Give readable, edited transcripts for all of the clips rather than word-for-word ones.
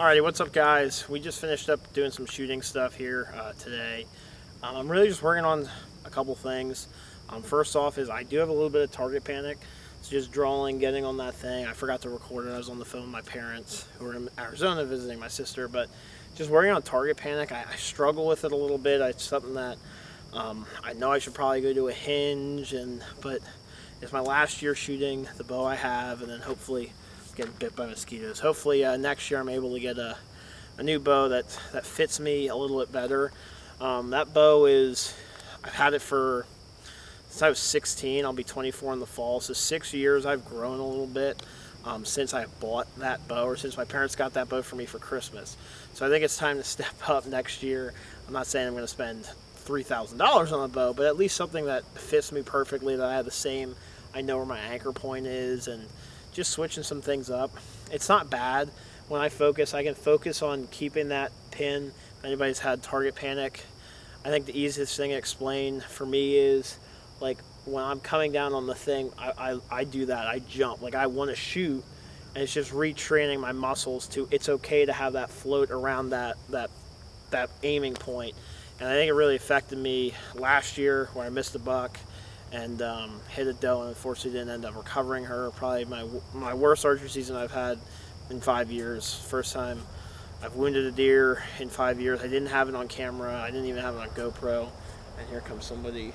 Alrighty, what's up guys? We just finished up doing some shooting stuff here today. I'm really just working on a couple things. First off is I do have a little bit of target panic. It's just drawing, getting on that thing. I forgot to record it. I was on the phone with my parents who were in Arizona visiting my sister, but just working on target panic. I struggle with it a little bit. It's something that I know I should probably go to a hinge, but it's my last year shooting the bow I have, and then hopefully getting bit by mosquitoes. Hopefully next year I'm able to get a new bow that fits me a little bit better. That bow I've had it since I was 16. I'll be 24 in the fall, so 6 years. I've grown a little bit since I bought that bow, or since my parents got that bow for me for Christmas. So I think it's time to step up next year. I'm not saying I'm going to spend $3,000 on a bow, but at least something that fits me perfectly, that I have the same, I know where my anchor point is, and just switching some things up. It's not bad. When I can focus on keeping that pin. If anybody's had target panic, I think the easiest thing to explain for me is, like, when I'm coming down on the thing, I do that. I jump. Like, I want to shoot, and it's just retraining my muscles to, it's okay to have that float around that aiming point. And I think it really affected me last year where I missed a buck and hit a doe, and unfortunately didn't end up recovering her. Probably my worst archery season I've had in 5 years. First time I've wounded a deer in 5 years. I didn't have it on camera. I didn't even have it on GoPro. And here comes somebody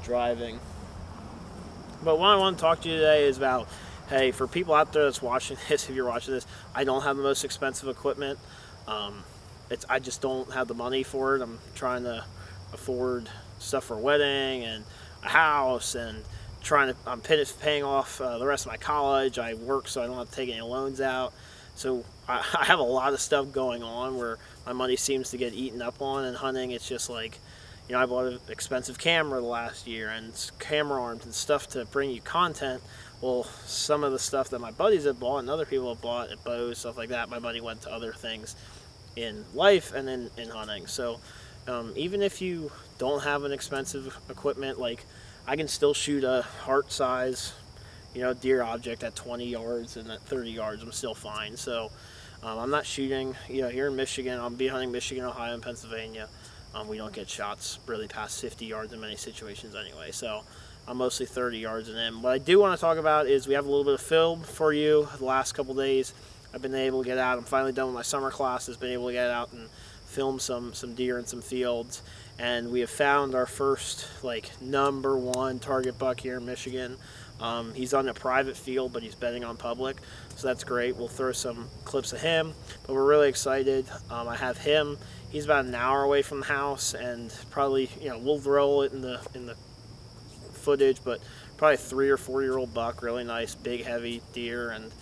driving. But what I want to talk to you today is about, hey, for people out there that's watching this, if you're watching this, I don't have the most expensive equipment. I just don't have the money for it. I'm trying to afford stuff for a wedding and a house, and I'm paying off the rest of my college. I work so I don't have to take any loans out. So I have a lot of stuff going on where my money seems to get eaten up on. And hunting, it's just like, I bought an expensive camera the last year, and camera arms and stuff to bring you content. Well, some of the stuff that my buddies have bought and other people have bought, and bows, stuff like that, my money went to other things in life and in hunting. So even if you don't have an expensive equipment, like, I can still shoot a heart size, deer object at 20 yards and at 30 yards. I'm still fine. So I'm not shooting, here in Michigan. I'll be hunting Michigan, Ohio, and Pennsylvania. We don't get shots really past 50 yards in many situations anyway. So I'm mostly 30 yards and in. What I do want to talk about is we have a little bit of film for you the last couple days. I've been able to get out. I'm finally done with my summer classes. Been able to get out and film some deer in some fields, and we have found our first #1 target buck here in Michigan. He's on a private field, but he's bedding on public, so that's great. We'll throw some clips of him, but we're really excited. I have him. He's about an hour away from the house, and probably we'll roll it in the footage, but probably a 3 or 4 year old buck, really nice, big, heavy deer, and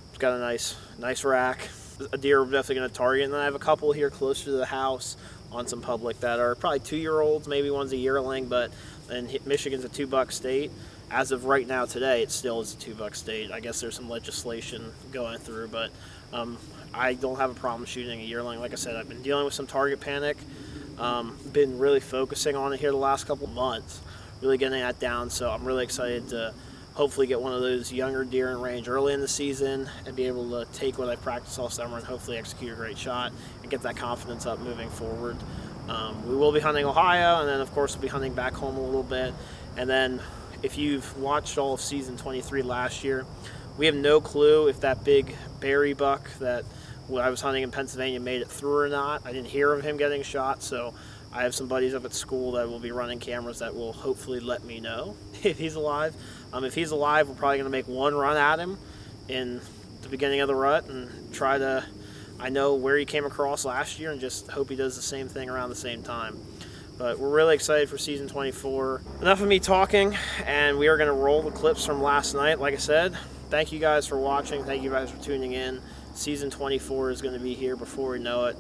it's got a nice rack. A deer we're definitely going to target. And then I have a couple here closer to the house on some public that are probably 2-year-olds, maybe one's a yearling, but Michigan's a 2-buck state. As of right now today, it still is a 2-buck state. I guess there's some legislation going through, but I don't have a problem shooting a yearling. Like I said, I've been dealing with some target panic. Been really focusing on it here the last couple months, really getting that down. So I'm really excited to hopefully get one of those younger deer in range early in the season and be able to take what I practiced all summer and hopefully execute a great shot and get that confidence up moving forward. We will be hunting Ohio, and then of course we'll be hunting back home a little bit. And then if you've watched all of season 23 last year, we have no clue if that big berry buck that I was hunting in Pennsylvania made it through or not. I didn't hear of him getting shot, so I have some buddies up at school that will be running cameras that will hopefully let me know if he's alive. If he's alive, we're probably going to make one run at him in the beginning of the rut and try to, I know where he came across last year, and just hope he does the same thing around the same time. But we're really excited for season 24. Enough of me talking, and we are going to roll the clips from last night. Like I said, thank you guys for watching. Thank you guys for tuning in. Season 24 is going to be here before we know it.